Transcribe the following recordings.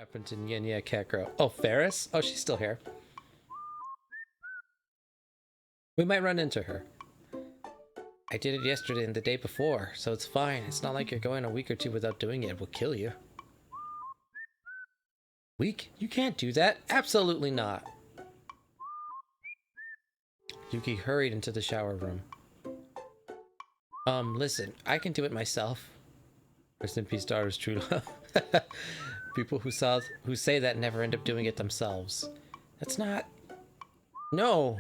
happened to Nya Cat Girl? Oh, Ferris? Oh, she's still here. We might run into her. I did it yesterday and the day before, so it's fine. It's not like you're going a week or two without doing it. It will kill you. Week? You can't do that. Absolutely not. Yuki hurried into the shower room. Listen, I can do it myself. Rest in peace, daughter's true love. People who say that never end up doing it themselves. That's not... No!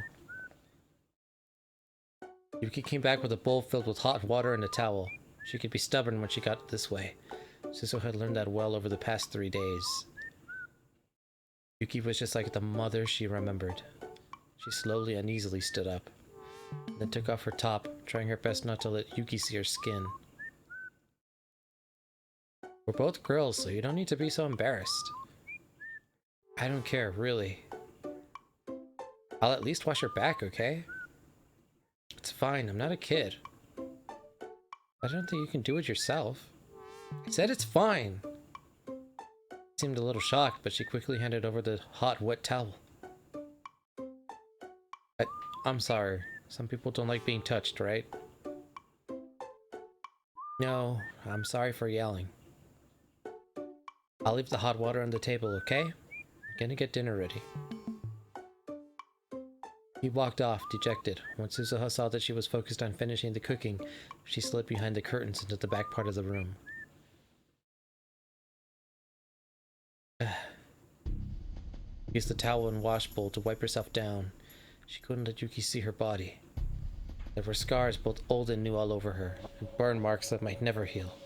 Yuki came back with a bowl filled with hot water and a towel. She could be stubborn when she got this way. Suzu had learned that well over the past 3 days. Yuki was just like the mother she remembered. She slowly and easily stood up, then took off her top, trying her best not to let Yuki see her skin. We're both girls, so you don't need to be so embarrassed. I don't care, really. I'll at least wash her back, okay? It's fine, I'm not a kid. I don't think you can do it yourself. I said it's fine. She seemed a little shocked, but she quickly handed over the hot, wet towel. I'm sorry. Some people don't like being touched, right? No, I'm sorry for yelling. I'll leave the hot water on the table, okay? I'm gonna get dinner ready. He walked off, dejected. When Suzuha saw that she was focused on finishing the cooking, she slid behind the curtains into the back part of the room. Used the towel and wash bowl to wipe herself down. She couldn't let Yuki see her body. There were scars, both old and new, all over her, and burn marks that might never heal.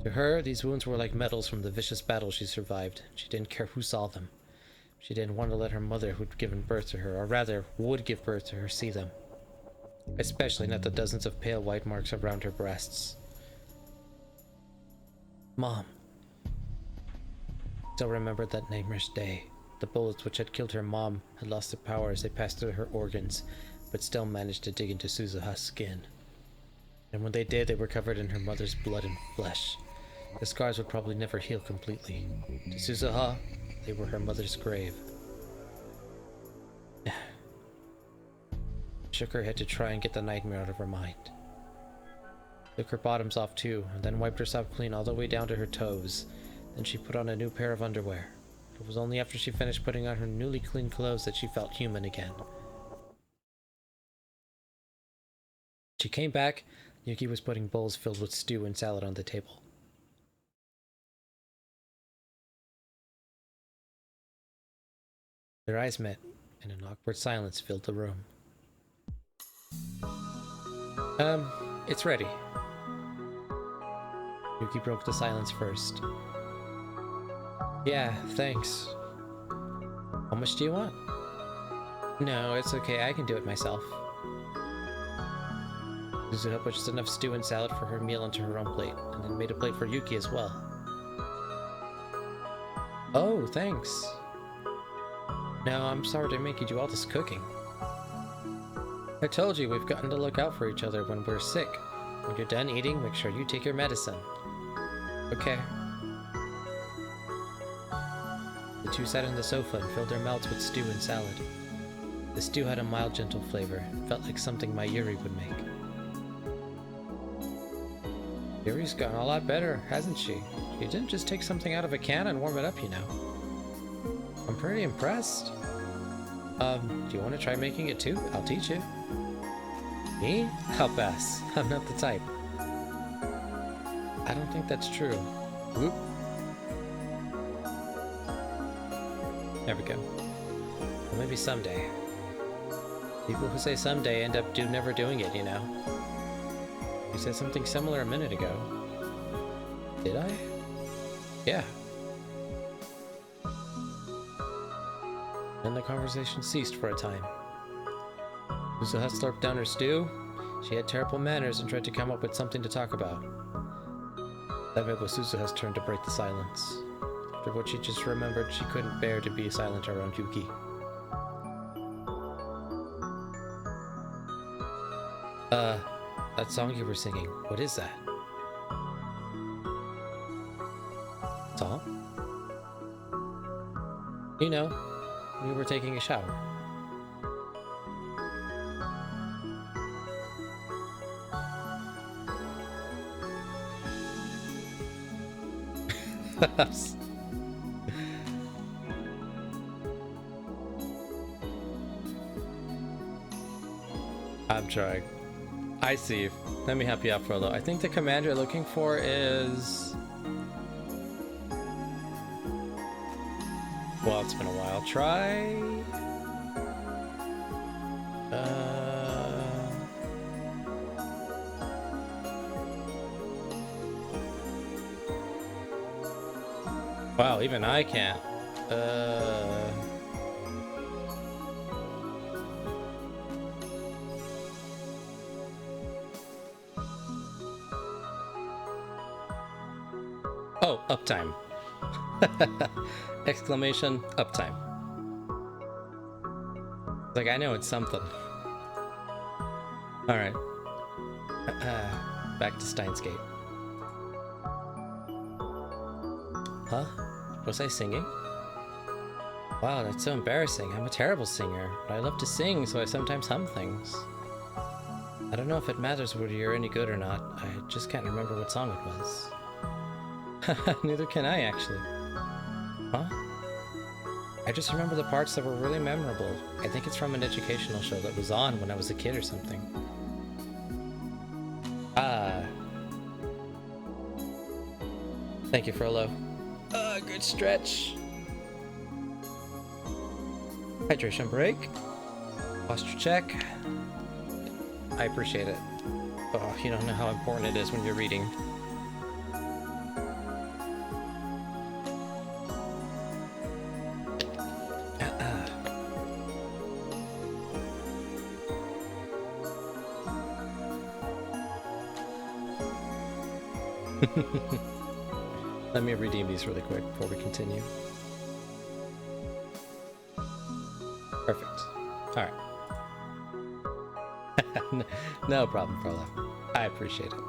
To her, these wounds were like medals from the vicious battle she survived. She didn't care who saw them. She didn't want to let her mother, who'd given birth to her, or rather, would give birth to her, see them. Especially not the dozens of pale white marks around her breasts. Mom. Still remembered that nightmarish day. The bullets which had killed her mom had lost their power as they passed through her organs, but still managed to dig into Suzuha's skin. And when they did, they were covered in her mother's blood and flesh. The scars would probably never heal completely. To Suzuha, they were her mother's grave. Shook her head to try and get the nightmare out of her mind. Took her bottoms off too, and then wiped herself clean all the way down to her toes. Then she put on a new pair of underwear. It was only after she finished putting on her newly clean clothes that she felt human again. She came back. Yuki was putting bowls filled with stew and salad on the table. Their eyes met, and an awkward silence filled the room. It's ready. Yuki broke the silence first. Yeah, thanks. How much do you want? No, it's okay, I can do it myself. Suzuha put just enough stew and salad for her meal onto her own plate, and then made a plate for Yuki as well. Oh, thanks. No, I'm sorry to make you do all this cooking. I told you we've gotten to look out for each other when we're sick. When you're done eating, make sure you take your medicine. Okay. The two sat on the sofa and filled their mouths with stew and salad. The stew had a mild, gentle flavor. It felt like something my Yuri would make. Yuri's gotten a lot better, hasn't she? She didn't just take something out of a can and warm it up, you know. I'm pretty impressed. Do you want to try making it too? I'll teach you. Me? I'll pass. I'm not the type. I don't think that's true. Whoop. There we go. Well, maybe someday. People who say someday end up never doing it, you know. You said something similar a minute ago. Did I? Yeah. Then the conversation ceased for a time. Suzuha slurped down her stew. She had terrible manners and tried to come up with something to talk about. Then it was Suzuha's turn to break the silence. After what she just remembered, she couldn't bear to be silent around Yuki. That song you were singing, what is that? Song? You know, we were taking a shower. I'm trying. I see. Let me help you out, Frollo. I think the command you're looking for is... Well, it's been a while. Try... Wow, even I can't. Oh, uptime. Exclamation, uptime. Like, I know it's something. Alright. Back to Steins Gate. Huh? Was I singing? Wow, that's so embarrassing. I'm a terrible singer, but I love to sing, so I sometimes hum things. I don't know if it matters whether you're any good or not. I just can't remember what song it was. Neither can I, actually. Huh? I just remember the parts that were really memorable. I think it's from an educational show that was on when I was a kid or something. Ah. Thank you, Frollo. Good stretch. Hydration break. Posture check. I appreciate it. Oh, you don't know how important it is when you're reading. Let me redeem these really quick before we continue. Perfect. Alright. No problem, Frollo. I appreciate it.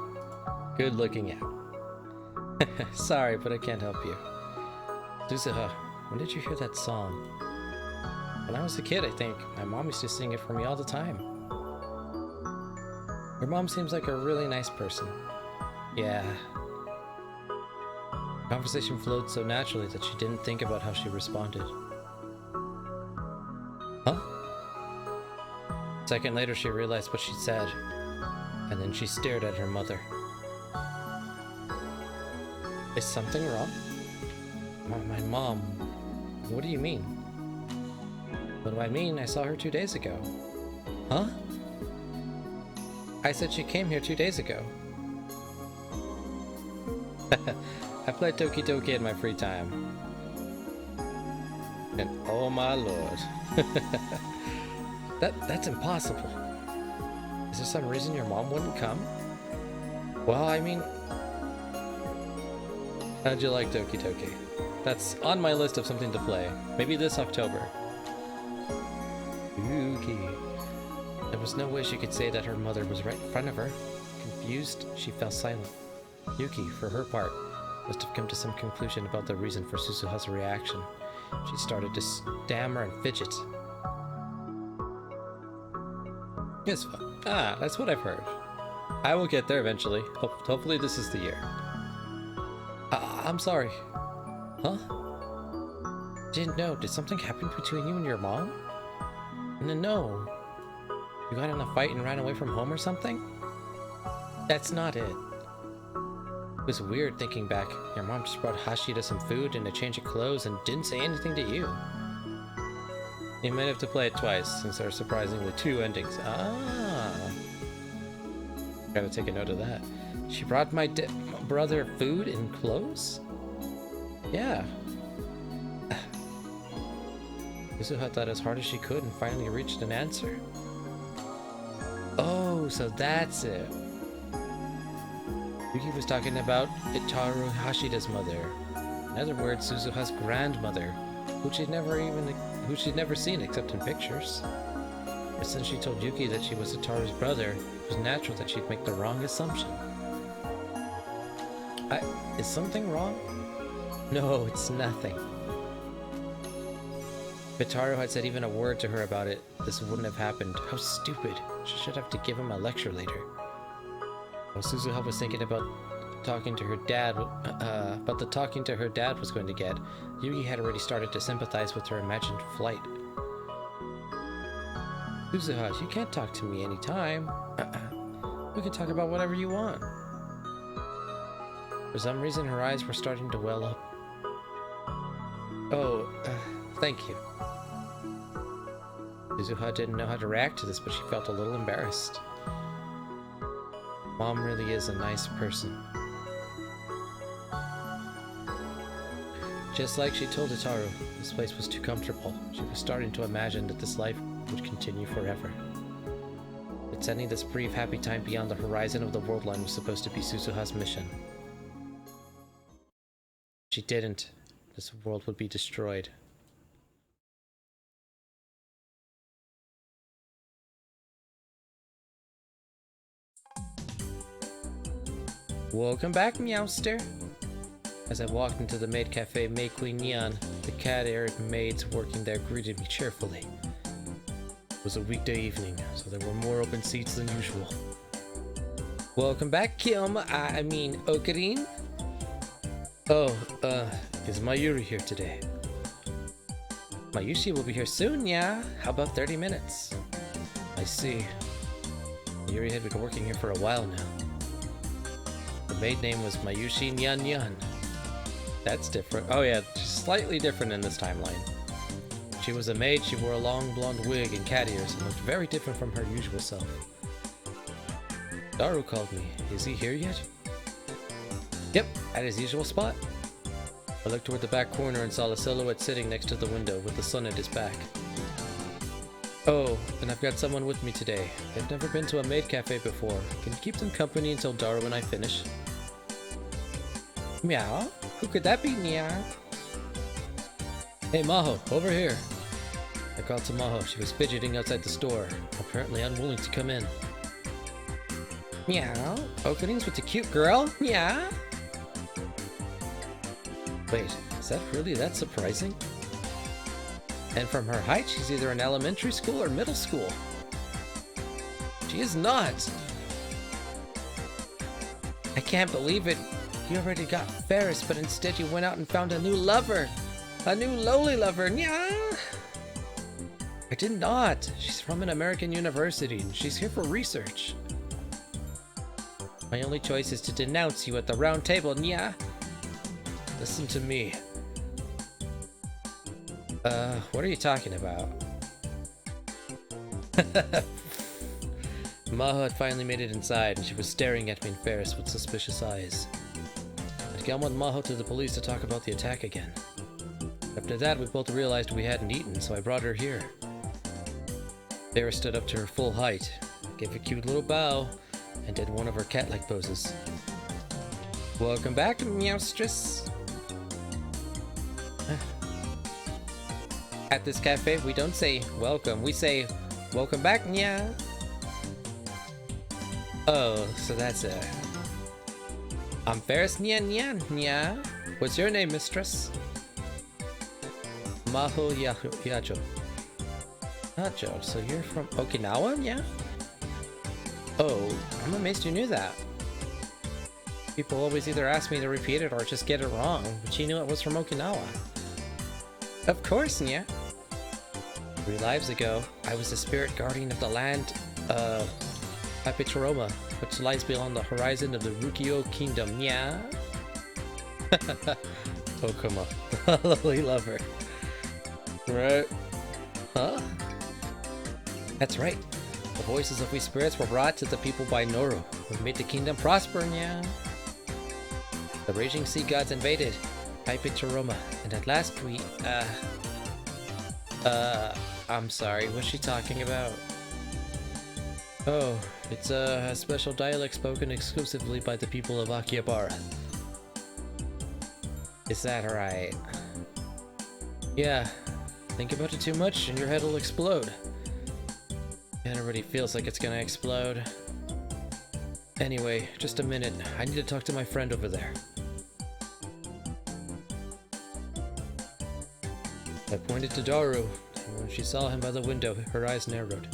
Good looking out. Sorry, but I can't help you. Suzuha, when did you hear that song? When I was a kid, I think. My mom used to sing it for me all the time. Your mom seems like a really nice person. Yeah. The conversation flowed so naturally that she didn't think about how she responded. Huh? A second later, she realized what she'd said, and then she stared at her mother. Is something wrong? My mom. What do you mean? What do I mean? I saw her 2 days ago. Huh? I said she came here 2 days ago. I play Doki Doki in my free time. And oh my lord. That's impossible. Is there some reason your mom wouldn't come? Well, I mean... How'd you like Doki Doki? That's on my list of something to play. Maybe this October. Yuki. There was no way she could say that her mother was right in front of her. Confused, she fell silent. Yuki, for her part, must have come to some conclusion about the reason for Suzuha's reaction. She started to stammer and fidget. It's fun. Ah, that's what I've heard. I will get there eventually. Hopefully this is the year. I'm sorry. Huh? Didn't know. Did something happen between you and your mom? No. You got in a fight and ran away from home or something? That's not it. It was weird thinking back. Your mom just brought Hashida some food and a change of clothes and didn't say anything to you. You might have to play it twice, since there are surprisingly 2 endings. Ah. Gotta take a note of that. She brought my brother food and clothes? Yeah. Suzuha thought as hard as she could and finally reached an answer. Oh, so that's it. Yuki was talking about Itaru Hashida's mother. In other words, Suzuha's grandmother, who she'd never seen except in pictures. But since she told Yuki that she was Itaru's brother, it was natural that she'd make the wrong assumption. Is something wrong? No, it's nothing. Bitaro had said even a word to her about it, this wouldn't have happened. How stupid. She should have to give him a lecture later. While Suzuha was thinking about talking to her dad, but the talking to her dad was going to get, Yugi had already started to sympathize with her imagined flight. Suzuha, you can't talk to me anytime. We can talk about whatever you want. For some reason, her eyes were starting to well up. Oh, thank you. Suzuha didn't know how to react to this, but she felt a little embarrassed. Mom really is a nice person. Just like she told Itaru, this place was too comfortable. She was starting to imagine that this life would continue forever. But sending this brief happy time beyond the horizon of the world line was supposed to be Suzuha's mission. If she didn't, this world would be destroyed. Welcome back, Meowster! As I walked into the maid cafe May Queen Neon, the cat-haired maids working there greeted me cheerfully. It was a weekday evening, so there were more open seats than usual. Welcome back, Kim. I mean, Ocarine? Oh, is Mayuri here today? Mayushi will be here soon, yeah? How about 30 minutes? I see. Mayuri had been working here for a while now. The maid name was Mayushi Nyan Nyan. That's different. Oh yeah, she's slightly different in this timeline. When she was a maid, she wore a long blonde wig and cat ears and looked very different from her usual self. Daru called me. Is he here yet? Yep, at his usual spot. I looked toward the back corner and saw a silhouette sitting next to the window with the sun at his back. Oh, and I've got someone with me today. They've never been to a maid cafe before. Can you keep them company until Daru and I finish? Meow? Who could that be, Meow? Hey, Maho, over here. I called to Maho. She was fidgeting outside the store, apparently unwilling to come in. Meow? Openings with the cute girl? Meow? Wait, is that really that surprising? And from her height, she's either in elementary school or middle school. She is not! I can't believe it. You already got Ferris, but instead you went out and found a new lover. A new lowly lover, yeah? I did not. She's from an American university, and she's here for research. My only choice is to denounce you at the round table, yeah? Listen to me. What are you talking about? Maho had finally made it inside, and she was staring at me and Ferris with suspicious eyes. I'd gone with Maho to the police to talk about the attack again. After that, we both realized we hadn't eaten, so I brought her here. Ferris stood up to her full height, gave a cute little bow, and did one of her cat-like poses. Welcome back, Meowstress! At this cafe, we don't say welcome, we say welcome back, Nya. Oh, so that's it. I'm Ferris Nyan Nyan, Nya. What's your name, mistress? Maho Yajo. Nacho, so you're from Okinawa, yeah? Oh, I'm amazed you knew that. People always either ask me to repeat it or just get it wrong, but she knew it was from Okinawa. Of course, yeah. 3 lives ago, I was the spirit guardian of the land of Papichiroma, which lies beyond the horizon of the Rukio Kingdom, yeah? Oh, come on. Lily lover. Right? Huh? That's right. The voices of we spirits were brought to the people by Noru, who made the kingdom prosper, yeah? The raging sea gods invaded Papichiroma, and at last we, I'm sorry, what's she talking about? Oh, it's a special dialect spoken exclusively by the people of Akihabara. Is that right? Yeah, think about it too much and your head will explode. It already feels like it's gonna explode. Anyway, just a minute, I need to talk to my friend over there. I pointed to Daru. When she saw him by the window, her eyes narrowed.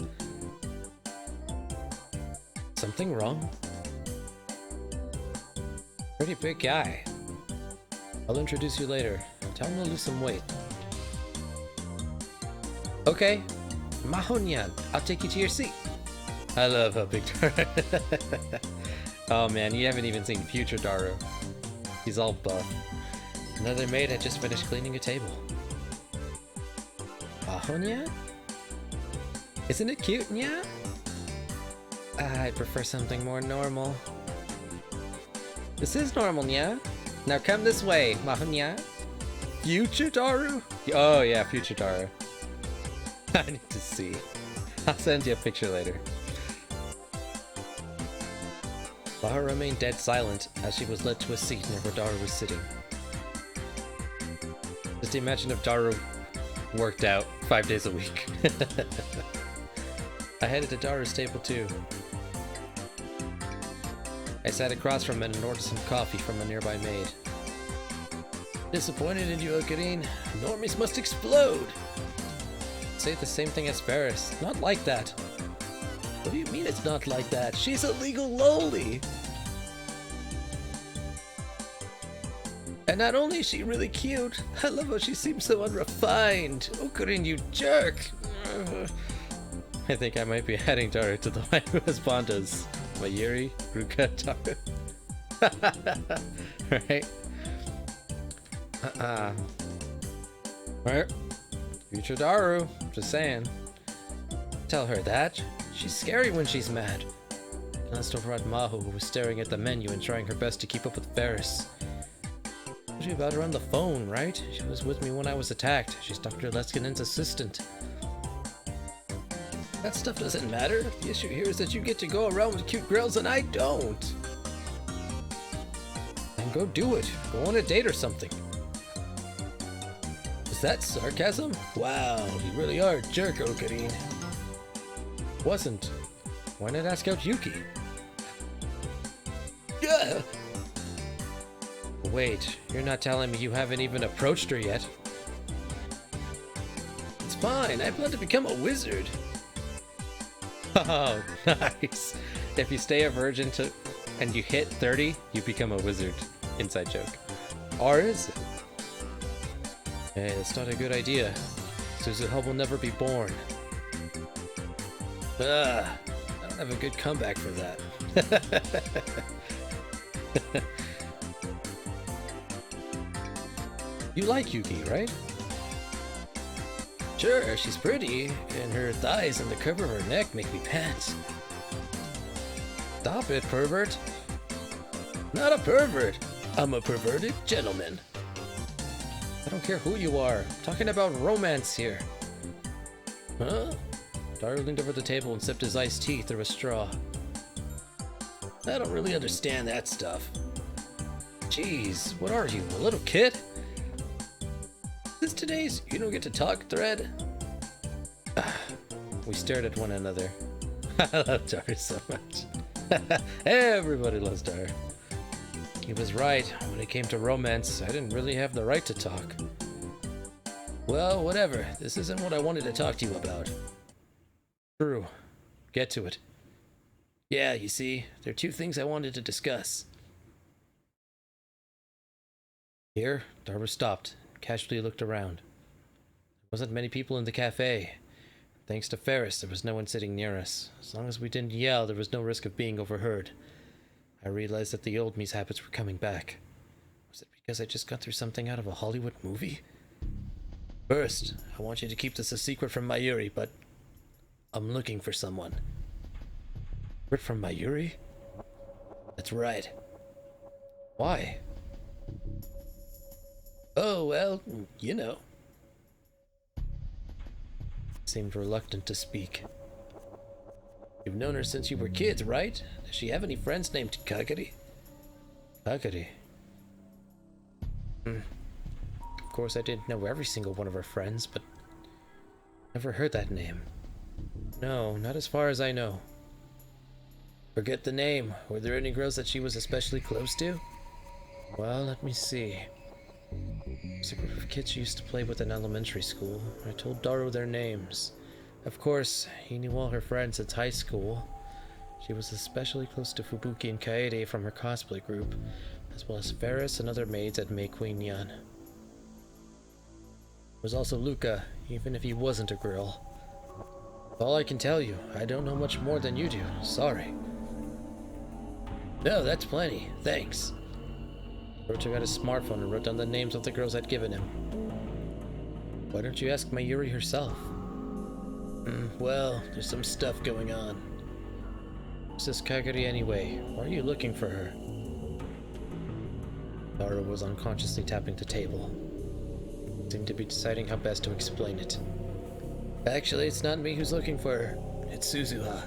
Something wrong? Pretty big guy. I'll introduce you later. Tell him to lose some weight. Okay. Mahonyan, I'll take you to your seat. I love how big Daru. Oh man, you haven't even seen future Daru. He's all buff. Another maid had just finished cleaning a table. Mahonyan? Isn't it cute, Nya? I'd prefer something more normal. This is normal, Nya. Now come this way, Mahonyan. Future Daru? Oh yeah, future Daru. I need to see. I'll send you a picture later. Bahar remained dead silent as she was led to a seat near where Daru was sitting. Just imagine if Daru worked out 5 days a week. I headed to Daru's table too. I sat across from it and ordered some coffee from a nearby maid. Disappointed in you, Ocarine. Normies must explode! Say the same thing as Ferris. Not like that. What do you mean it's not like that? She's a legal loli! And not only is she really cute, I love how she seems so unrefined. Ocarine, you jerk! I think I might be adding Daru to the Waifu Bandas. Mayuri, Ruka, Daru. Right? Right? Future Daru, just saying. Tell her that. She's scary when she's mad. I glanced over at Maho, who was staring at the menu and trying her best to keep up with Ferris. I told you about her on the phone, right? She was with me when I was attacked. She's Dr. Leskinen's assistant. That stuff doesn't matter. The issue here is that you get to go around with cute girls and I don't. Then go do it. Go on a date or something. Is that sarcasm? Wow, you really are a jerk, Ocarine. Wasn't. Why not ask out Yuki? Yeah. Wait, you're not telling me you haven't even approached her yet? It's fine, I plan to become a wizard. Oh, nice. If you stay a virgin and you hit 30, you become a wizard. Inside joke. Or is it? Hey, that's not a good idea. Suzuha will never be born. I don't have a good comeback for that. You like Yuki, right? Sure, she's pretty, and her thighs and the curve of her neck make me pants. Stop it, pervert. Not a pervert. I'm a perverted gentleman. I don't care who you are. I'm talking about romance here. Huh? Daru leaned over the table and sipped his iced tea through a straw. I don't really understand that stuff. Jeez, what are you, a little kid? Is this today's you don't get to talk thread? We stared at one another. I love Daru so much. Everybody loves Daru. He was right. When it came to romance, I didn't really have the right to talk. Well, whatever. This isn't what I wanted to talk to you about. True. Get to it. Yeah, you see, there are two things I wanted to discuss. Here, Daru stopped, casually looked around. There wasn't many people in the cafe. Thanks to Ferris, there was no one sitting near us. As long as we didn't yell, there was no risk of being overheard. I realized that the old me's habits were coming back. Was it because I just got through something out of a Hollywood movie? First, I want you to keep this a secret from Mayuri, but I'm looking for someone. Secret from Mayuri? That's right. Why? Oh, well, you know. Seemed reluctant to speak. You've known her since you were kids, right? Does she have any friends named Kagari? Kagari? Of course, I didn't know every single one of her friends, but never heard that name. No, not as far as I know. Forget the name. Were there any girls that she was especially close to? Well, let me see. It's a group of kids she used to play with in elementary school. I told Daru their names. Of course, he knew all her friends since high school. She was especially close to Fubuki and Kaede from her cosplay group, as well as Ferris and other maids at Mei Queen Yan. There was also Luca, even if he wasn't a girl. All I can tell you, I don't know much more than you do. Sorry. No, that's plenty. Thanks. Daru took out his smartphone and wrote down the names of the girls I'd given him. Why don't you ask Mayuri herself? Well, there's some stuff going on. Who's this Kagari anyway? Why are you looking for her? Daru was unconsciously tapping the table. Seemed to be deciding how best to explain it. Actually, it's not me who's looking for her. It's Suzuha.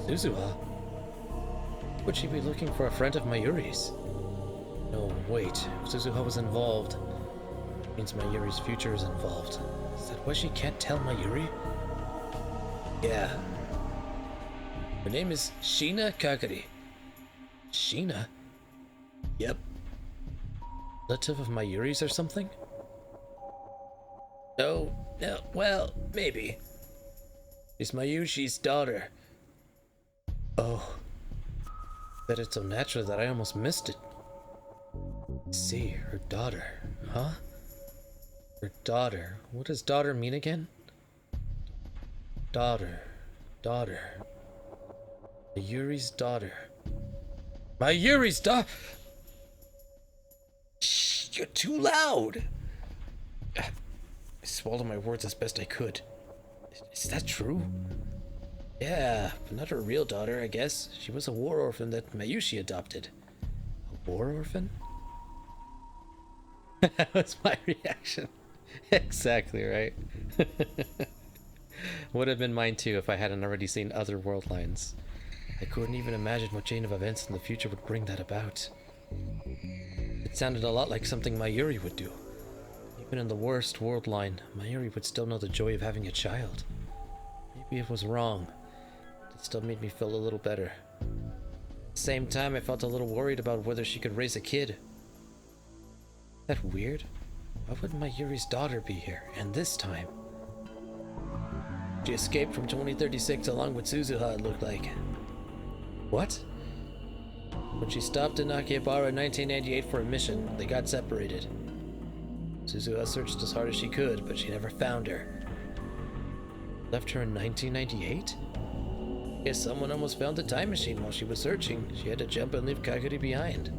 Suzuha? Would she be looking for a friend of Mayuri's? No, wait. If Suzuha was involved, it means Mayuri's future is involved. Is that why she can't tell Mayuri? Yeah. Her name is Shina Kagari. Shina? Yep. Relative of Mayuri's or something? No, well, maybe. She's Mayushi's daughter. Oh. Said it so naturally that I almost missed it. See, her daughter. Huh? Her daughter. What does daughter mean again? Daughter. Mayuri's daughter. Mayuri's daughter! Shh, you're too loud! I swallowed my words as best I could. Is that true? Yeah, but not her real daughter, I guess. She was a war orphan that Mayushi adopted. A war orphan? That was my reaction. Exactly right. Would have been mine too if I hadn't already seen other world lines. I couldn't even imagine what chain of events in the future would bring that about. It sounded a lot like something Mayuri would do. Even in the worst world line, Mayuri would still know the joy of having a child. Maybe it was wrong. It still made me feel a little better. At the same time, I felt a little worried about whether she could raise a kid. Is that weird? Why would Mayuri's daughter be here, and this time? She escaped from 2036 along with Suzuha, it looked like. What? When she stopped in Akihabara in 1998 for a mission, they got separated. Suzuha searched as hard as she could, but she never found her. Left her in 1998? Guess someone almost found the time machine while she was searching. She had to jump and leave Kaguri behind.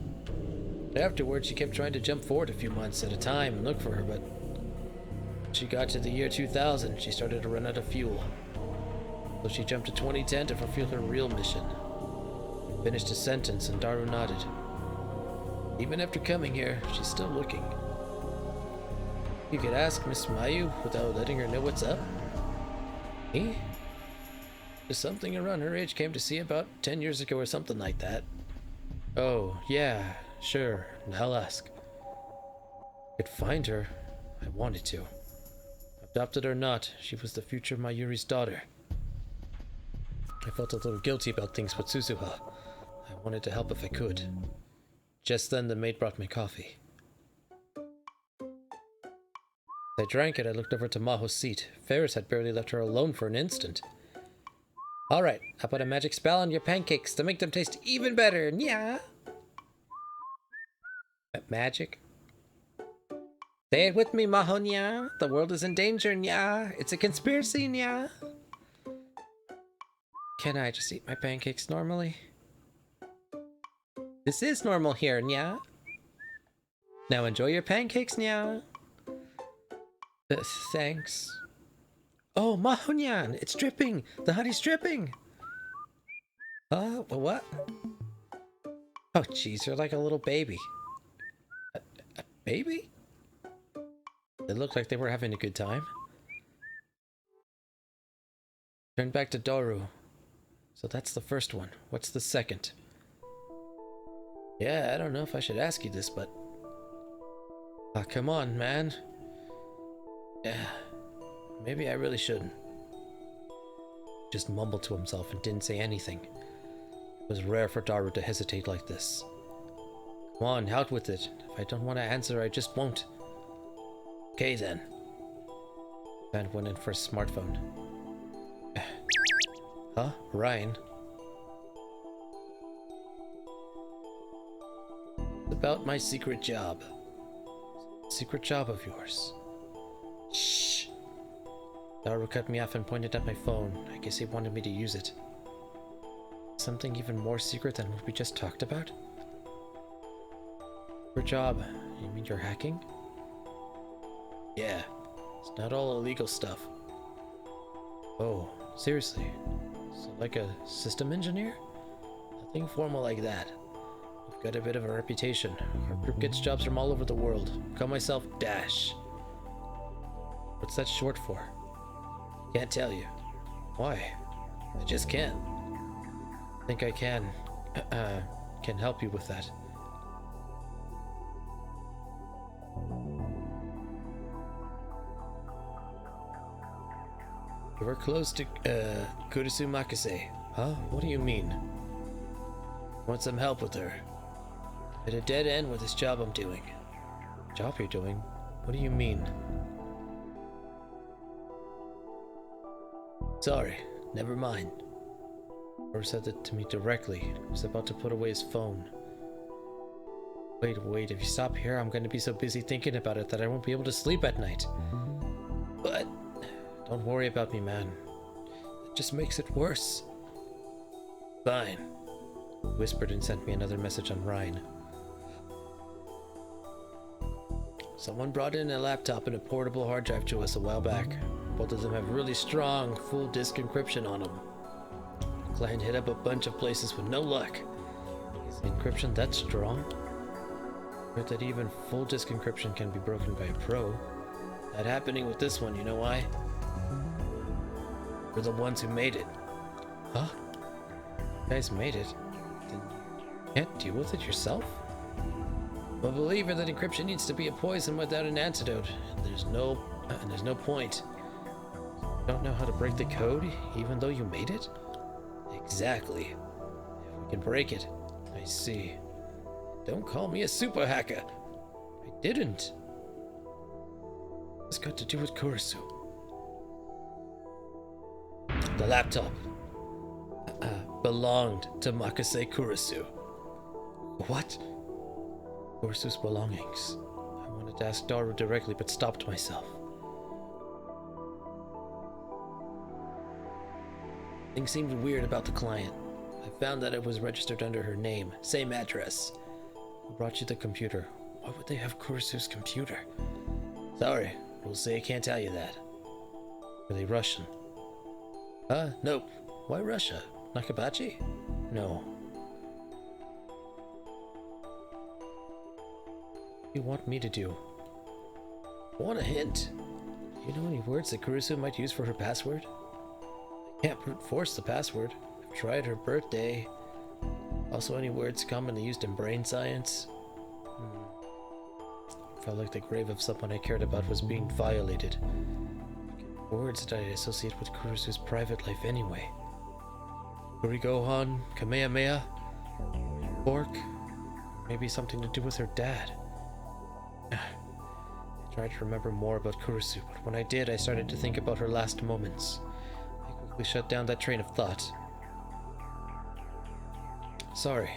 Afterwards, she kept trying to jump forward a few months at a time and look for her, but when she got to the year 2000, she started to run out of fuel. So she jumped to 2010 to fulfill her real mission. Finished his sentence and Daru nodded. Even after coming here, she's still looking. You could ask Miss Mayu without letting her know what's up? Me? Just something around her age came to see about 10 years ago or something like that. Oh, yeah, sure, I'll ask. I could find her. I wanted to. Adopted or not, she was the future Mayuri's daughter. I felt a little guilty about things with Suzuha. I wanted to help if I could. Just then the maid brought me coffee. As I drank it, I looked over to Maho's seat. Ferris had barely left her alone for an instant. Alright, I'll put a magic spell on your pancakes to make them taste even better, nya! Magic? Say it with me, Maho, nya! The world is in danger, nya! It's a conspiracy, nya! Can I just eat my pancakes normally? This is normal here, nya! Now enjoy your pancakes, nya! Thanks. Oh, Mahonyan, it's dripping! The honey's dripping! What? Oh, jeez, you're like a little baby. A baby? It looked like they were having a good time. Turned back to Daru. So that's the first one. What's the second? Yeah, I don't know if I should ask you this, but... come on, man. Yeah, maybe I really shouldn't. Just mumbled to himself and didn't say anything. It was rare for Daru to hesitate like this. Come on, out with it. If I don't want to answer, I just won't. Okay then. Van went in for his smartphone. Huh? Ryan? It's about my secret job. Secret job of yours. Shh. Daru cut me off and pointed at my phone. I guess he wanted me to use it. Something even more secret than what we just talked about? Your job. You mean you're hacking? Yeah. It's not all illegal stuff. Oh, seriously? So like a system engineer? Nothing formal like that. We've got a bit of a reputation. Our group gets jobs from all over the world. Call myself Dash. What's that short for? Can't tell you. Why? I just can't. Think I can help you with that. You were close to Kurisu Makase. Huh? What do you mean? Want some help with her? At a dead end with this job I'm doing. Job you're doing? What do you mean? Sorry, never mind. Or said that to me directly. He was about to put away his phone. Wait, if you stop here, I'm going to be so busy thinking about it that I won't be able to sleep at night. But don't worry about me, man. It just makes it worse. Fine. He whispered and sent me another message on Ryan. Someone brought in a laptop and a portable hard drive to us a while back. Both of them have really strong, full disk encryption on them. The client hit up a bunch of places with no luck. Is the encryption that strong? Heard that even full disk encryption can be broken by a pro. Not happening with this one, you know why? We're the ones who made it. Huh? You guys made it? Then you can't deal with it yourself? I'm a believer that encryption needs to be a poison without an antidote. And there's no point. You don't know how to break the code, even though you made it? Exactly. If we can break it. I see. Don't call me a super hacker. I didn't. What's got to do with Kurisu? The laptop belonged to Makase Kurisu. What? Kurisu's belongings. I wanted to ask Daru directly, but stopped myself. Things seemed weird about the client. I found that it was registered under her name, same address. Who brought you the computer? Why would they have Kurisu's computer? Sorry, we'll say I can't tell you that. Are they Russian? Nope. Why Russia? Nakabachi? No. What do you want me to do? I want a hint. Do you know any words that Kurisu might use for her password? I can't brute force the password. I've tried her birthday. Also any words commonly used in brain science? Felt like the grave of someone I cared about was being violated. Words that I associate with Kurisu's private life anyway. Kurigohan, Kamehameha, Pork, maybe something to do with her dad. I tried to remember more about Kurisu, but when I did, I started to think about her last moments. I quickly shut down that train of thought. Sorry.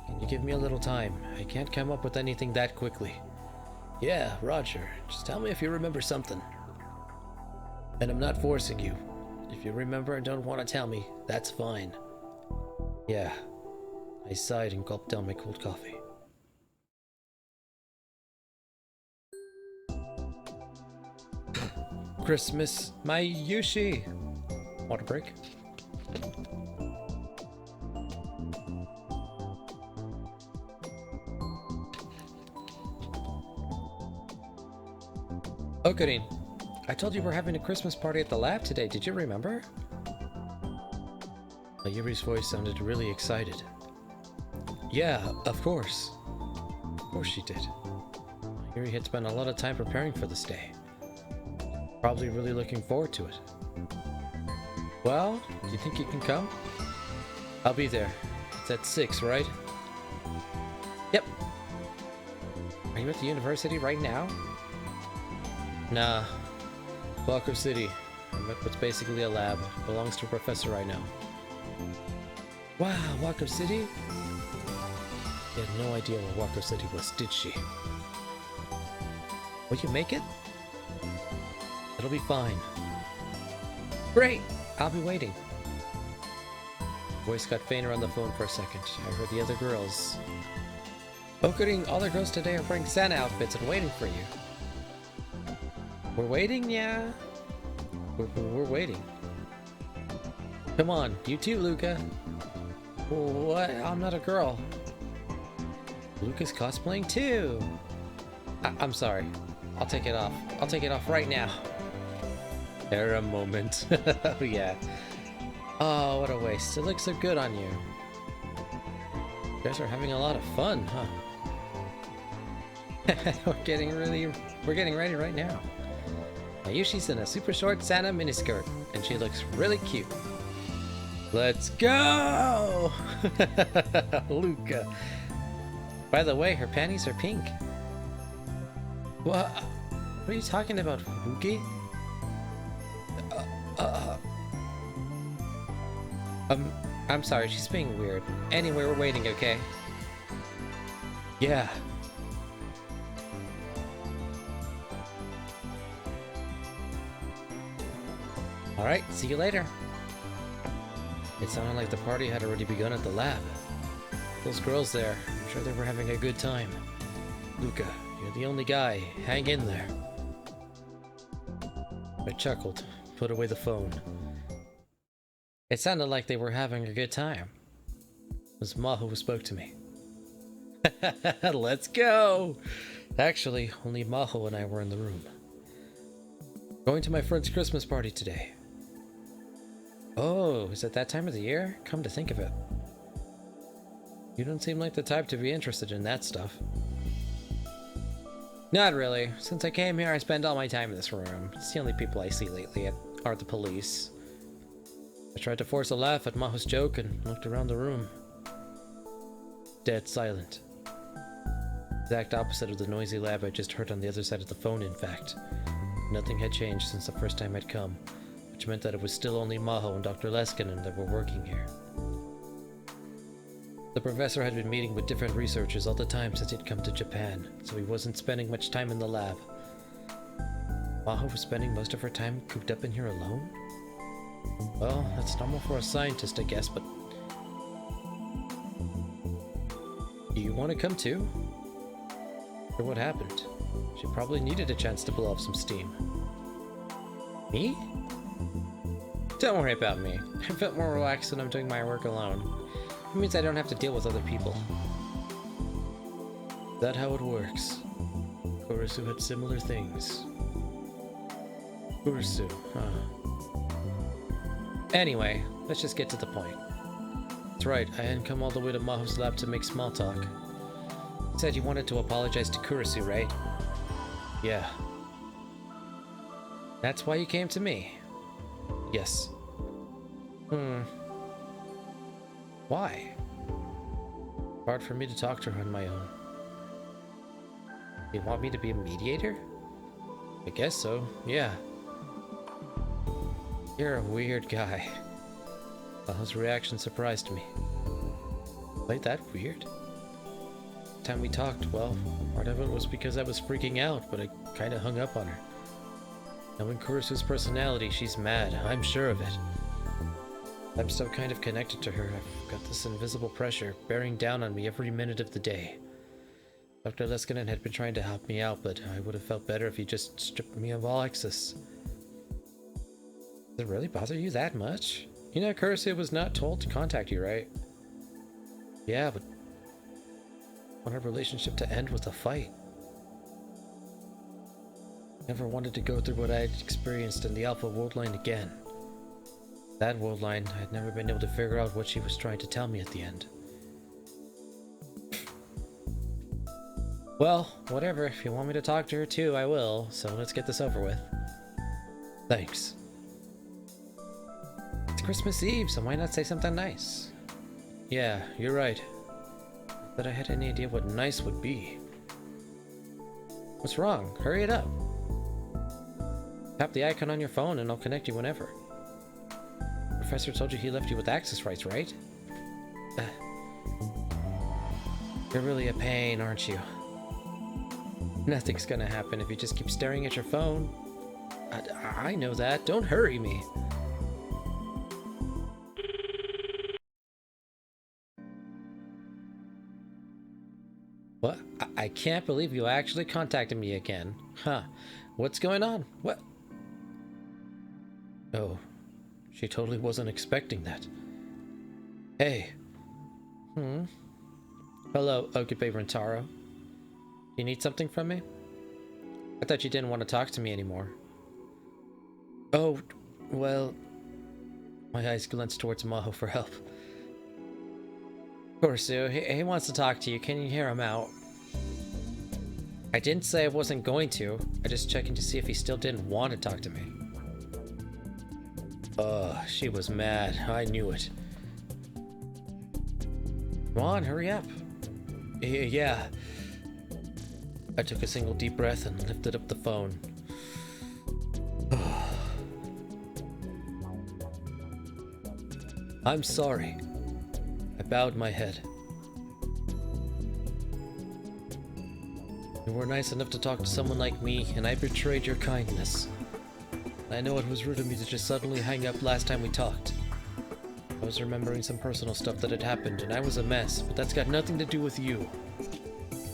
Can you give me a little time? I can't come up with anything that quickly. Yeah, Roger. Just tell me if you remember something. And I'm not forcing you. If you remember and don't want to tell me, that's fine. Yeah. I sighed and gulped down my cold coffee. Christmas, my Yushi! Want a break? Okarin, I told you we're having a Christmas party at the lab today. Did you remember? Yuri's voice sounded really excited. Yeah, of course. Of course she did. Yuri had spent a lot of time preparing for this day. Probably really looking forward to it. Well, do you think you can come? I'll be there. It's at 6, right? Yep. Are you at the university right now? Nah. Walker City. What's basically a lab. Belongs to a professor I know. Wow, Walker City? She had no idea where Walker City was, did she? Will you make it? It'll be fine. Great! I'll be waiting. Voice got fainter on the phone for a second. I heard the other girls. Oh goody, all the girls today are wearing Santa outfits and waiting for you. We're waiting, yeah? We're waiting. Come on, you too, Luca. What? I'm not a girl. Luca's cosplaying too. I'm sorry. I'll take it off. I'll take it off right now. Era moment. Oh yeah. Oh, what a waste. It looks so good on you. You guys are having a lot of fun, huh? We're getting ready right now. Ayushi's in a super short Santa miniskirt, and she looks really cute. Let's go! Luca. By the way, her panties are pink. What are you talking about, Fuki? I'm sorry, she's being weird. Anyway, we're waiting, okay? Yeah. Alright, see you later. It sounded like the party had already begun at the lab. Those girls there, I'm sure they were having a good time. Luca, you're the only guy. Hang in there. I chuckled, put away the phone. It sounded like they were having a good time. It was Maho who spoke to me. Let's go! Actually, only Maho and I were in the room. Going to my friend's Christmas party today. Oh, is it that time of the year? Come to think of it. You don't seem like the type to be interested in that stuff. Not really. Since I came here, I spend all my time in this room. It's the only people I see lately are the police. I tried to force a laugh at Maho's joke and looked around the room. Dead silent. Exact opposite of the noisy lab I just heard on the other side of the phone, in fact. Nothing had changed since the first time I'd come, which meant that it was still only Maho and Dr. Leskinen that were working here. The professor had been meeting with different researchers all the time since he'd come to Japan, so he wasn't spending much time in the lab. Maho was spending most of her time cooped up in here alone? Well, that's normal for a scientist, I guess, but... Do you want to come too? Or what happened? She probably needed a chance to blow off some steam. Me? Don't worry about me. I felt more relaxed when I'm doing my work alone. It means I don't have to deal with other people. Is that how it works? Kurisu had similar things. Kurisu, huh? Anyway, let's just get to the point. That's right, I hadn't come all the way to Maho's lab to make small talk. You said you wanted to apologize to Kurisu, right? Yeah. That's why you came to me? Yes. Why? Hard for me to talk to her on my own. You want me to be a mediator? I guess so, yeah. You're a weird guy. His reaction surprised me. Quite that weird? The time we talked, well, part of it was because I was freaking out, but I kinda hung up on her. Knowing Kurisu's personality, she's mad, I'm sure of it. I'm still kind of connected to her. I've got this invisible pressure bearing down on me every minute of the day. Dr. Leskinen had been trying to help me out, but I would have felt better if he just stripped me of all access. Does it really bother you that much? You know, Kurisu was not told to contact you, right? Yeah, but I want our relationship to end with a fight. Never wanted to go through what I had experienced in the Alpha World Line again. That world line, I'd never been able to figure out what she was trying to tell me at the end. Well, whatever. If you want me to talk to her too, I will. So let's get this over with. Thanks. It's Christmas Eve, so why not say something nice? Yeah, you're right. Not that I had any idea what nice would be. What's wrong? Hurry it up. Tap the icon on your phone and I'll connect you whenever. Professor told you he left you with access rights, right? You're really a pain, aren't you? Nothing's gonna happen if you just keep staring at your phone. I know that. Don't hurry me. What? I can't believe you actually contacted me again. Huh. What's going on? What? Oh. She totally wasn't expecting that. Hey. Hello, Okabe Rentaro. You need something from me? I thought you didn't want to talk to me anymore. Oh, well... My eyes glance towards Maho for help. Korisu, he wants to talk to you. Can you hear him out? I didn't say I wasn't going to. I just checking to see if he still didn't want to talk to me. She was mad. I knew it. Come on, hurry up. Yeah. I took a single deep breath and lifted up the phone. I'm sorry. I bowed my head. You were nice enough to talk to someone like me, and I betrayed your kindness. I know it was rude of me to just suddenly hang up last time we talked. I was remembering some personal stuff that had happened, and I was a mess, but that's got nothing to do with you.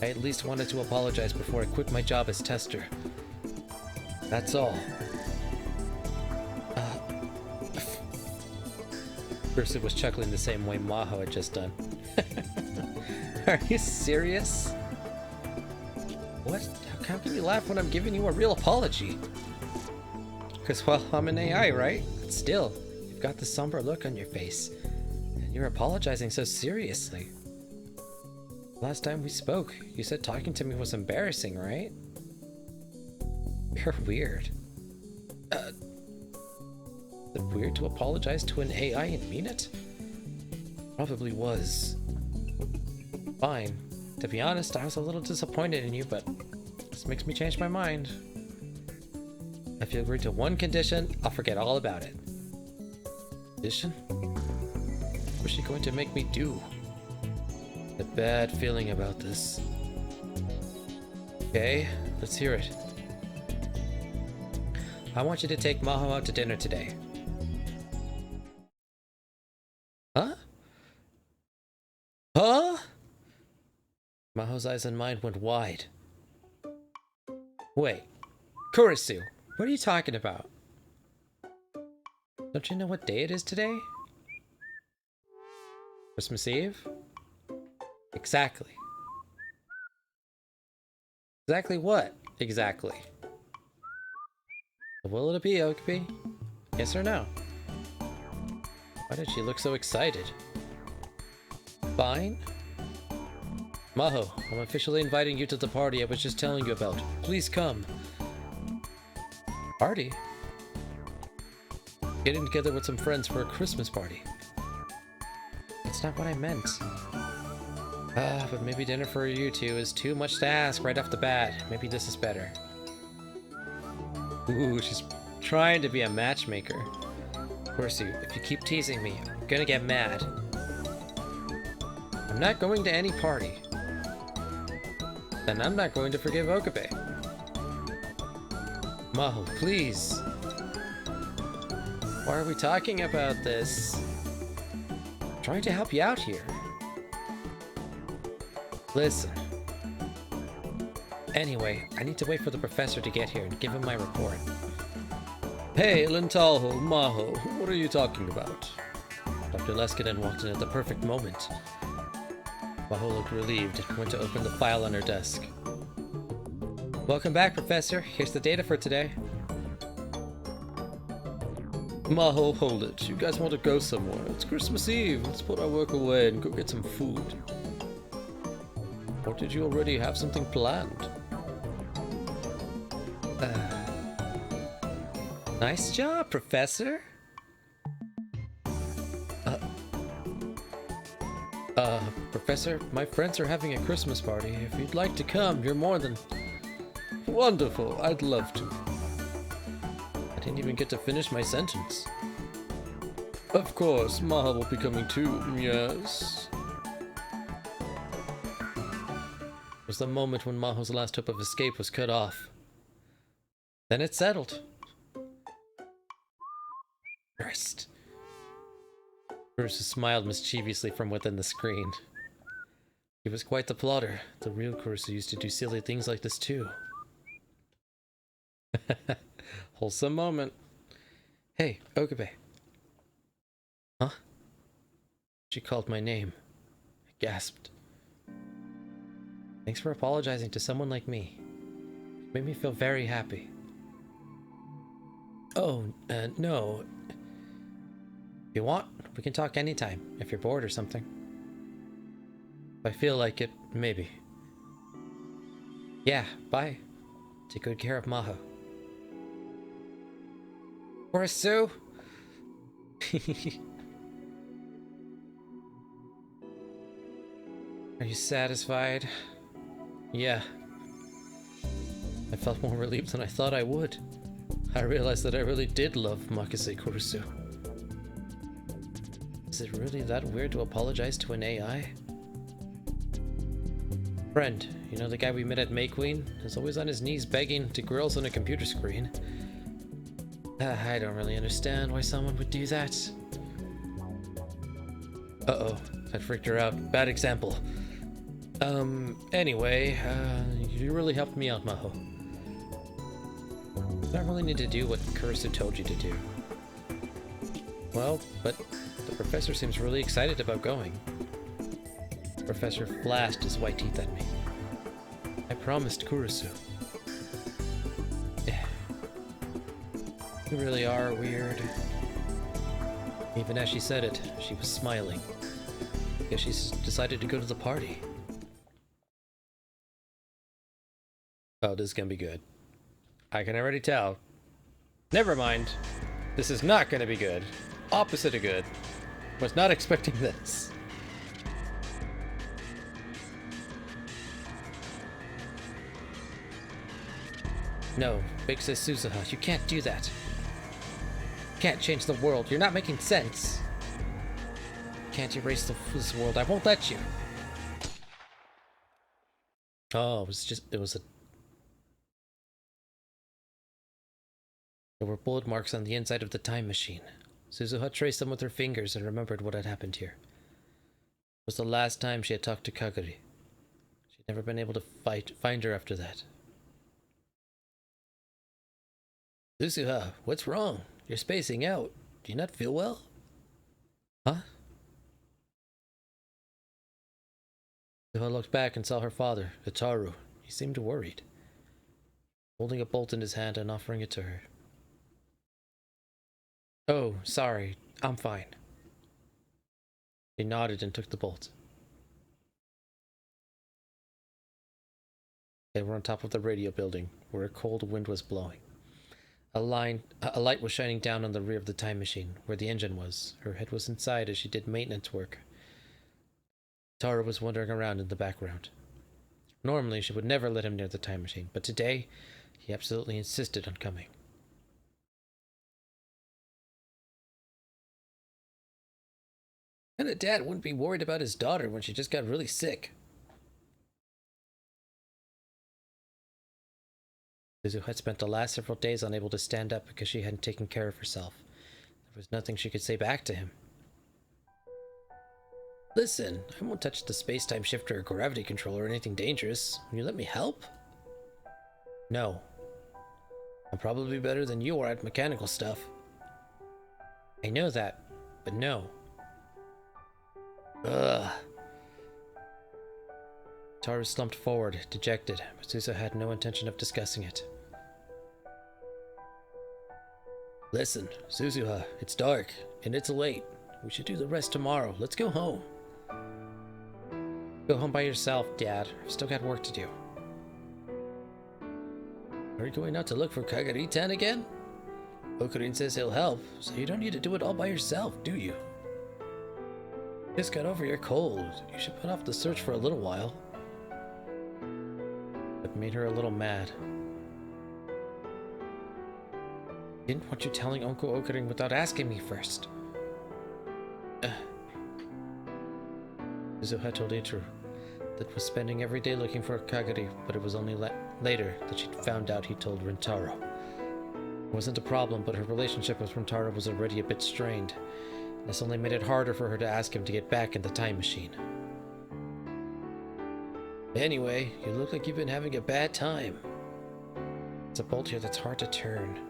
I at least wanted to apologize before I quit my job as tester. That's all. Ursu was chuckling the same way Maho had just done. Are you serious? What? How can you laugh when I'm giving you a real apology? Because, well, I'm an AI, right? But still, you've got the somber look on your face. And you're apologizing so seriously. Last time we spoke, you said talking to me was embarrassing, right? You're weird. Is it weird to apologize to an AI and mean it? Probably was. Fine. To be honest, I was a little disappointed in you, but this makes me change my mind. If you agree to one condition, I'll forget all about it. Condition? What was she going to make me do? A bad feeling about this. Okay, let's hear it. I want you to take Maho out to dinner today. Huh? Huh? Maho's eyes and mind went wide. Wait, Kurisu, what are you talking about? Don't you know what day it is today? Christmas Eve? Exactly. Exactly what? Exactly. Will it be, Okabe? Yes or no? Why did she look so excited? Fine. Maho, I'm officially inviting you to the party I was just telling you about. Please come. Party? Getting together with some friends for a Christmas party. That's not what I meant. But maybe dinner for you two is too much to ask right off the bat. Maybe this is better. Ooh, she's trying to be a matchmaker. Kursu, if you keep teasing me, I'm gonna get mad. I'm not going to any party. Then I'm not going to forgive Okabe. Maho, please. Why are we talking about this? I'm trying to help you out here. Listen. Anyway, I need to wait for the professor to get here and give him my report. Hey, Lintalho, Maho, what are you talking about? Dr. Leskinen walked in at the perfect moment. Maho looked relieved and went to open the file on her desk. Welcome back, Professor. Here's the data for today. Maho, hold it. You guys want to go somewhere? It's Christmas Eve. Let's put our work away and go get some food. Or did you already have something planned? Nice job, Professor. Professor, my friends are having a Christmas party. If you'd like to come, you're more than... Wonderful, I'd love to. didn't even get to finish my sentence. Of course, Maha will be coming too, yes. It was the moment when Maho's last hope of escape was cut off. Then it settled. First. Bruce smiled mischievously from within the screen. He was quite the plotter. The real Kurusu used to do silly things like this too. Wholesome moment. Hey, Okabe. Huh? She called my name. I gasped. Thanks for apologizing to someone like me. It made me feel very happy. Oh, no. If you want, we can talk anytime, if you're bored or something. If I feel like it, maybe. Yeah, bye. Take good care of Maho. Kurusu? Are you satisfied? Yeah. I felt more relieved than I thought I would. I realized that I really did love Makase Kurusu. Is it really that weird to apologize to an AI? Friend, you know the guy we met at May Queen? He's always on his knees begging to girls on a computer screen. I don't really understand why someone would do that. Uh-oh, that freaked her out. Bad example. Anyway, you really helped me out, Maho. You don't really need to do what Kurusu told you to do. Well, but the professor seems really excited about going. The professor flashed his white teeth at me. I promised Kurusu. You really are weird. Even as she said it, she was smiling. Guess she's decided to go to the party. Oh, this is gonna be good. I can already tell. Never mind. This is not gonna be good. Opposite of good. Was not expecting this. No, Big Sis Suzuha, you can't do that. You can't change the world. You're not making sense. You can't erase this world. I won't let you. Oh, it was a... There were bullet marks on the inside of the time machine. Suzuha traced them with her fingers and remembered what had happened here. It was the last time she had talked to Kagari. She'd never been able to find her after that. Suzuha, what's wrong? You're spacing out. Do you not feel well? Huh? Suzuha looked back and saw her father, Itaru. He seemed worried, holding a bolt in his hand and offering it to her. Oh, sorry. I'm fine. He nodded and took the bolt. They were on top of the radio building, where a cold wind was blowing. A light was shining down on the rear of the time machine, where the engine was. Her head was inside as she did maintenance work. Tara was wandering around in the background. Normally, she would never let him near the time machine, but today, he absolutely insisted on coming. And a dad wouldn't be worried about his daughter when she just got really sick. Suzu had spent the last several days unable to stand up because she hadn't taken care of herself. There was nothing she could say back to him. Listen, I won't touch the space-time shifter or gravity controller or anything dangerous. Will you let me help? No. I'm probably better than you are at mechanical stuff. I know that, but no. Ugh. Taru slumped forward, dejected, but Suzu had no intention of discussing it. Listen, Suzuha, it's dark, and it's late. We should do the rest tomorrow. Let's go home. Go home by yourself, Dad. I've still got work to do. Are you going out to look for Kagari-tan again? Okurin says he'll help, so you don't need to do it all by yourself, do you? Just got over your cold. You should put off the search for a little while. It made her a little mad. Didn't want you telling Uncle Okarin without asking me first. Suzuha told Ichiru that was spending every day looking for Kagari, but it was only later that she'd found out he told Rintaro. It wasn't a problem, but her relationship with Rintaro was already a bit strained. This only made it harder for her to ask him to get back in the time machine. Anyway, you look like you've been having a bad time. It's a bolt here that's hard to turn.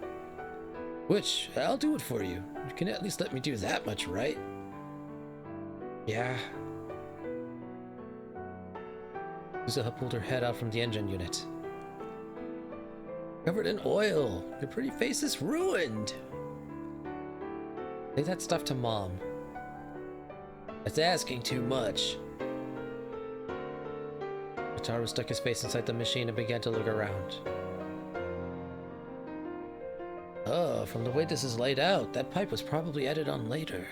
Which, I'll do it for you. You can at least let me do that much, right? Yeah. Suzuha pulled her head out from the engine unit. Covered in oil. Your pretty face is ruined. Say that stuff to Mom. That's asking too much. Rintaro stuck his face inside the machine and began to look around. Oh, from the way this is laid out, that pipe was probably added on later.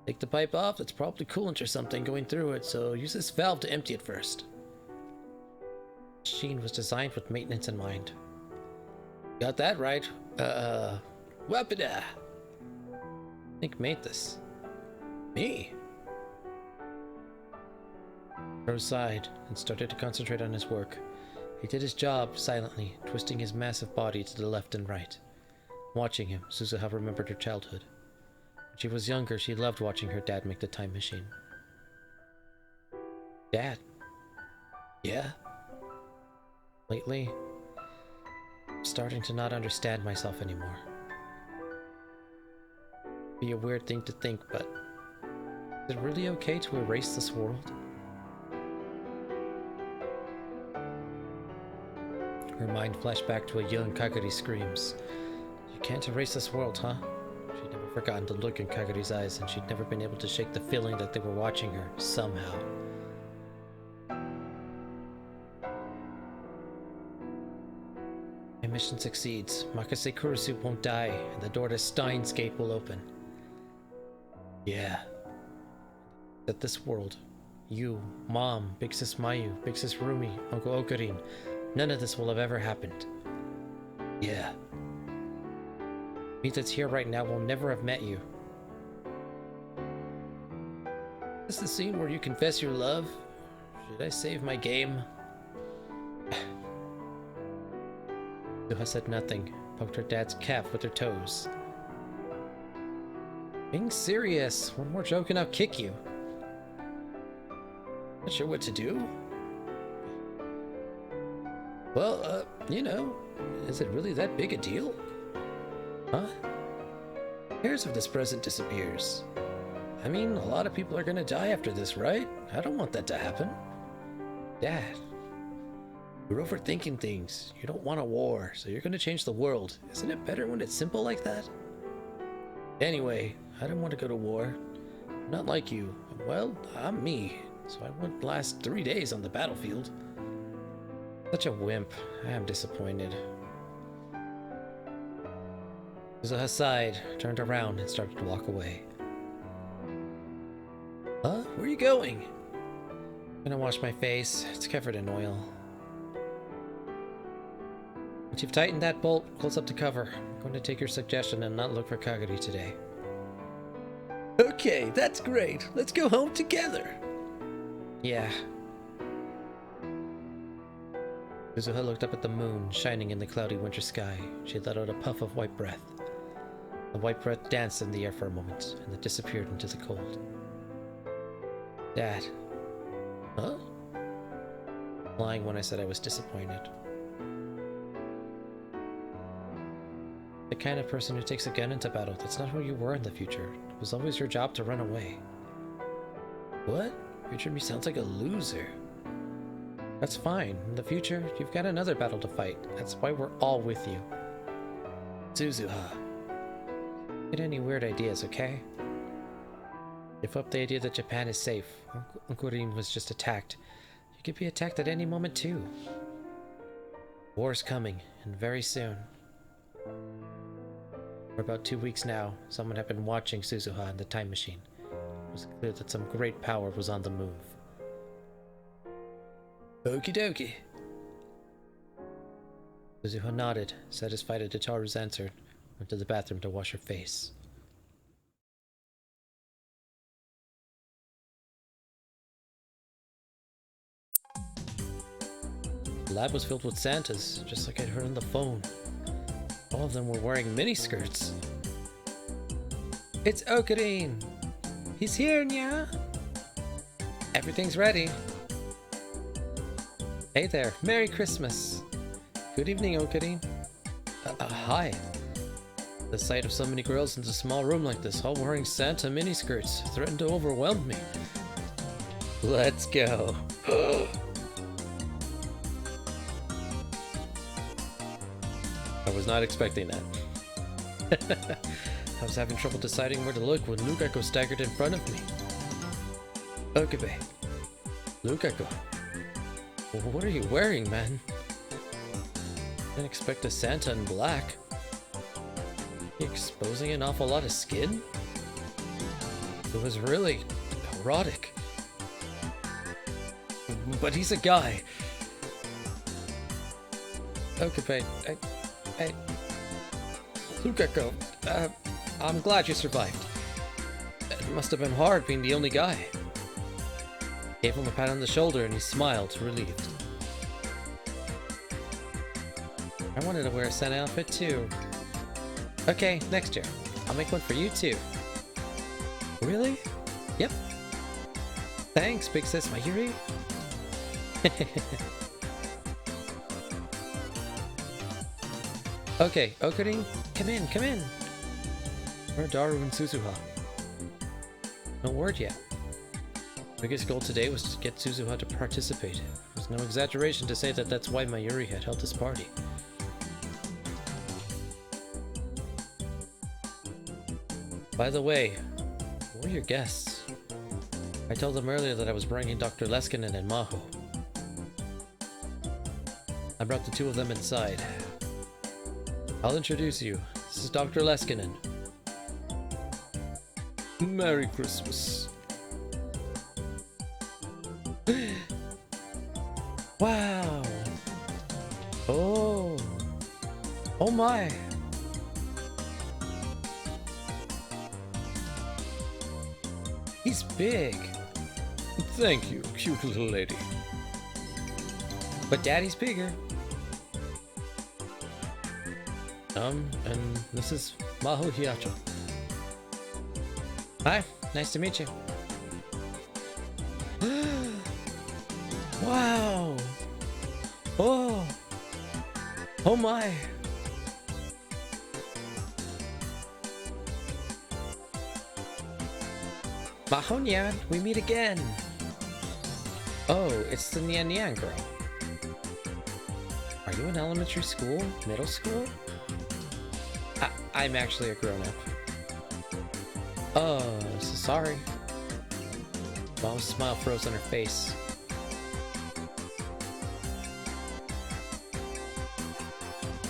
Take the pipe off, it's probably coolant or something going through it, so use this valve to empty it first. The machine was designed with maintenance in mind. Got that right. Wapida! I think made this. Me? Rose sighed and started to concentrate on his work. He did his job silently, twisting his massive body to the left and right. Watching him, Suzuha remembered her childhood. When she was younger, she loved watching her dad make the time machine. Dad? Yeah? Lately, I'm starting to not understand myself anymore. Be a weird thing to think, but is it really okay to erase this world? Her mind flashed back to a young Kagari screams. You can't erase this world, huh? She'd never forgotten the look in Kagari's eyes, and she'd never been able to shake the feeling that they were watching her, somehow. My mission succeeds. Makase Kurusu won't die, and the door to Steins gate will open. Yeah. That this world, you, Mom, Big Sis Mayu, Big Sis Rumi, Uncle Okarin, none of this will have ever happened. Yeah. Me that's here right now will never have met you. Is this the scene where you confess your love? Should I save my game? Suzuha said nothing, poked her dad's calf with her toes. Being serious. One more joke and I'll kick you. Not sure what to do. Well, you know, is it really that big a deal? Huh? Who cares if this present disappears? I mean, a lot of people are gonna die after this, right? I don't want that to happen. Dad, you're overthinking things. You don't want a war, so you're gonna change the world. Isn't it better when it's simple like that? Anyway, I don't want to go to war. I'm not like you. Well, I'm me, so I won't last 3 days on the battlefield. Such a wimp. I am disappointed. Suzuha sighed, turned around, and started to walk away. Huh? Where are you going? I'm gonna wash my face. It's covered in oil. Once you've tightened that bolt, close up the cover. I'm going to take your suggestion and not look for Kagari today. Okay, that's great. Let's go home together. Yeah. Suzuha looked up at the moon, shining in the cloudy winter sky. She let out a puff of white breath. The white breath danced in the air for a moment, and then disappeared into the cold. Dad. Huh? Lying when I said I was disappointed. The kind of person who takes a gun into battle, that's not who you were in the future. It was always your job to run away. What? Future me sounds like a loser. That's fine. In the future, you've got another battle to fight. That's why we're all with you. Suzuha. Get any weird ideas, okay? Give up the idea that Japan is safe. Uncle Rin was just attacked. You could be attacked at any moment too. War's coming, and very soon. For about 2 weeks now, someone had been watching Suzuha in the time machine. It was clear that some great power was on the move. Okie dokie. Kazuha nodded, satisfied at Totaru's answer, went to the bathroom to wash her face. The lab was filled with Santas, just like I'd heard on the phone. All of them were wearing miniskirts. It's Ocarine! He's here, nya! Everything's ready. Hey there, Merry Christmas! Good evening, Ocarine. Hi. The sight of so many girls in a small room like this, all wearing Santa miniskirts, threatened to overwhelm me. Let's go. I was not expecting that. I was having trouble deciding where to look when Lukaku staggered in front of me. Okabe. Lukaku. What are you wearing, man? Didn't expect a Santa in black. You exposing an awful lot of skin? It was really erotic. But he's a guy. Okabe, Lukaku, I'm glad you survived. It must have been hard being the only guy. Gave him a pat on the shoulder and he smiled, relieved. I wanted to wear a Santa outfit too. Okay, next year. I'll make one for you too. Really? Yep. Thanks, big sis Mayuri. Okay, Ocarine, come in, come in. Where are Daru and Suzuha? No word yet. Biggest goal today was to get Suzuha to participate. It was no exaggeration to say that that's why Mayuri had held this party. By the way, who are your guests? I told them earlier that I was bringing Dr. Leskinen and Maho. I brought the two of them inside. I'll introduce you. This is Dr. Leskinen. Merry Christmas. Wow. Oh. Oh my. He's big. Thank you, cute little lady. But Daddy's bigger. And this is Maho Hiacho. Hi, nice to meet you. Wow. Oh. Oh my. Maho Nyan, we meet again. Oh, it's the Nyan Nyan girl. Are you in elementary school? Middle school? I'm actually a grown-up. Oh, so sorry. Mom's smile froze on her face.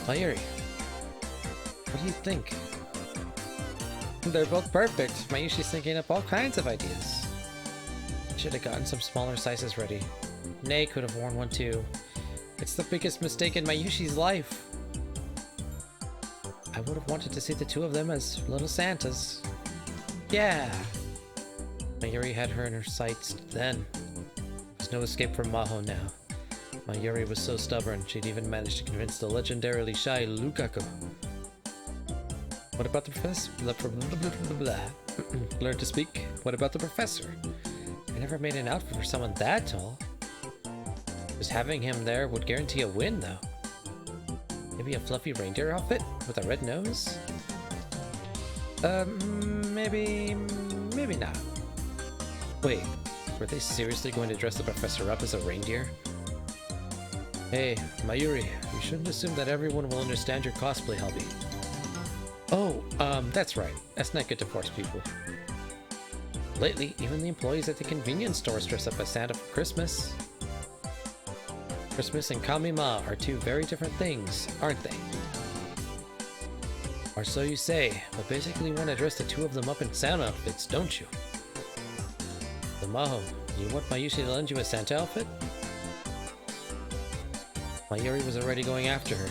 Mayuri, what do you think? They're both perfect. Mayushi's thinking up all kinds of ideas. Should have gotten some smaller sizes ready. Nay could have worn one too. It's the biggest mistake in Mayushi's life. I would have wanted to see the two of them as little Santas. Yeah. Mayuri had her in her sights then. There's no escape from Maho now. Mayuri was so stubborn, she'd even managed to convince the legendarily shy Lukaku. What about the professor? Learn to speak. What about the professor? I never made an outfit for someone that tall. Just having him there would guarantee a win, though. Maybe a fluffy reindeer outfit with a red nose? Maybe not. Wait, were they seriously going to dress the professor up as a reindeer? Hey, Mayuri, you shouldn't assume that everyone will understand your cosplay hobby. Oh, that's right. That's not good to force people. Lately, even the employees at the convenience stores dress up as Santa for Christmas. Christmas and Kamima are two very different things, aren't they? Or so you say, but basically you want to dress the two of them up in Santa outfits, don't you? So Maho, you want Mayushi to lend you a Santa outfit? Mayuri was already going after her.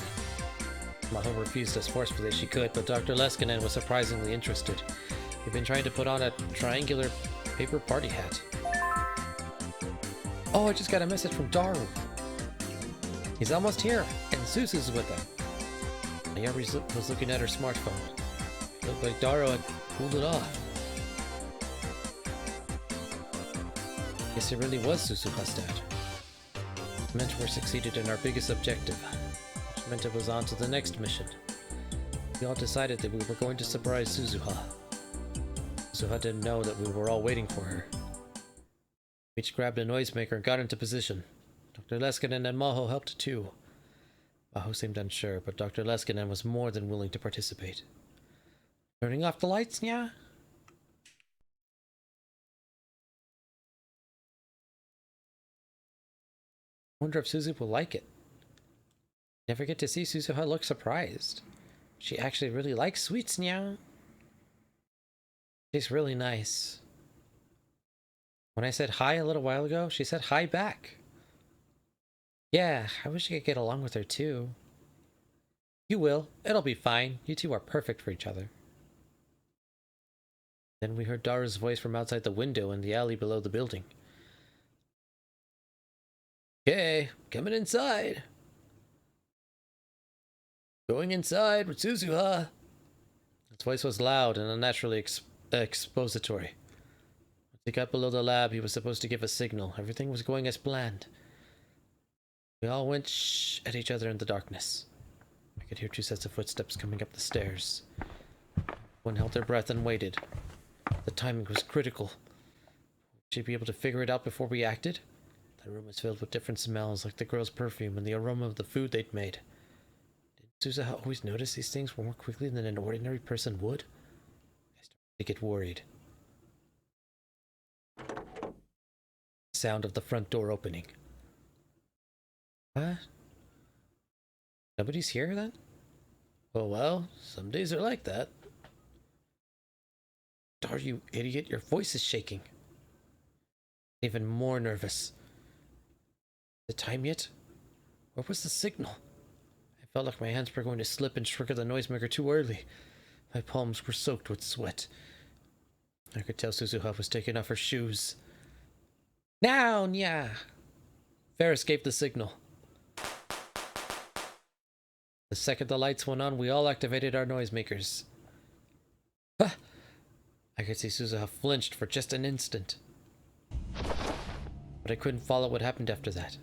Maho refused as forcefully as she could, but Dr. Leskinen was surprisingly interested. He'd been trying to put on a triangular paper party hat. Oh, I just got a message from Daru. He's almost here, and Suzu's with him. Ayari was looking at her smartphone. It looked like Daru had pulled it off. Guess it really was Suzuha's dad. It meant we succeeded in our biggest objective, which meant it was on to the next mission. We all decided that we were going to surprise Suzuha. Suzuha didn't know that we were all waiting for her. We each grabbed a noisemaker and got into position. Dr. Leskinen and Maho helped too. Maho seemed unsure, but Dr. Leskinen was more than willing to participate. Turning off the lights, yeah? Wonder if Suzu will like it. Never get to see Suzuha look surprised. She actually really likes sweets, now. She's really nice. When I said hi a little while ago, she said hi back. Yeah, I wish I could get along with her too. You will. It'll be fine. You two are perfect for each other. Then we heard Daru's voice from outside the window in the alley below the building. Okay, coming inside. Going inside with Suzuha. His voice was loud and unnaturally expository. Once he got below the lab, he was supposed to give a signal. Everything was going as planned. We all went shh at each other in the darkness. I could hear 2 sets of footsteps coming up the stairs. One held their breath and waited. The timing was critical. Would she be able to figure it out before we acted? The room was filled with different smells, like the girl's perfume and the aroma of the food they'd made. Did Suzuha always notice these things more quickly than an ordinary person would? I started to get worried. Sound of the front door opening. What? Nobody's here then? Oh well, some days are like that. Dar, you idiot, your voice is shaking. Even more nervous. The time yet? Where was the signal? I felt like my hands were going to slip and trigger the noisemaker too early. My palms were soaked with sweat. I could tell Suzuha was taking off her shoes. Now, nya! Ferris gave the signal. The second the lights went on, we all activated our noisemakers. Huh! I could see Suzuha flinched for just an instant. But I couldn't follow what happened after that.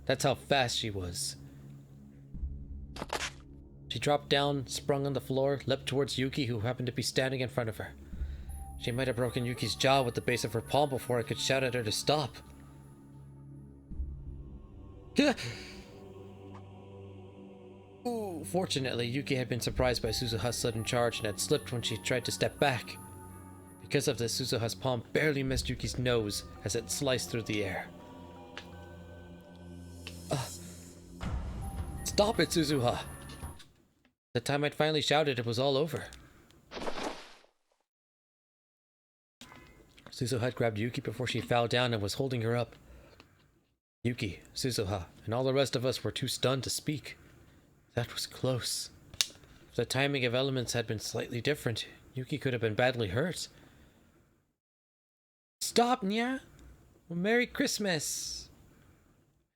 That's how fast she was. She dropped down, sprung on the floor, leapt towards Yuki, who happened to be standing in front of her. She might have broken Yuki's jaw with the base of her palm before I could shout at her to stop. Ooh, fortunately, Yuki had been surprised by Suzuha's sudden charge and had slipped when she tried to step back. Because of this, Suzuha's palm barely missed Yuki's nose as it sliced through the air. Stop it, Suzuha! The time I'd finally shouted, it was all over. Suzuha had grabbed Yuki before she fell down and was holding her up. Yuki, Suzuha, and all the rest of us were too stunned to speak. That was close. If the timing of elements had been slightly different, Yuki could have been badly hurt. Stop, nya! Well, Merry Christmas!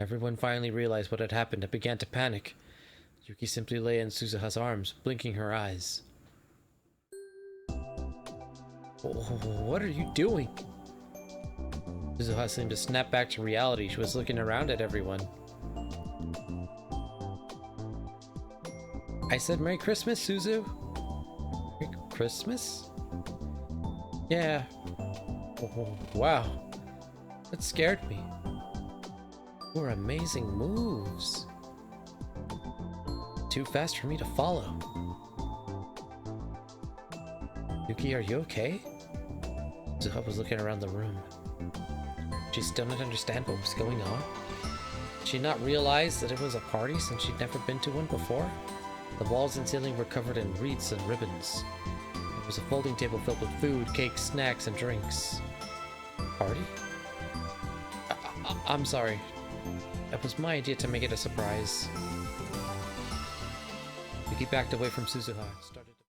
Everyone finally realized what had happened and began to panic. Yuki simply lay in Suzuha's arms, blinking her eyes. What are you doing? Suzuha seemed to snap back to reality. She was looking around at everyone. I said Merry Christmas, Suzu. Merry Christmas? Yeah. Oh, wow. That scared me. Your amazing moves. Too fast for me to follow. Yuki, are you okay? Suzuha was looking around the room. She still didn't understand what was going on. Did she not realize that it was a party since she'd never been to one before? The walls and ceiling were covered in wreaths and ribbons. There was a folding table filled with food, cakes, snacks, and drinks. Party? I'm sorry. It was my idea to make it a surprise. He backed away from Suzuha and started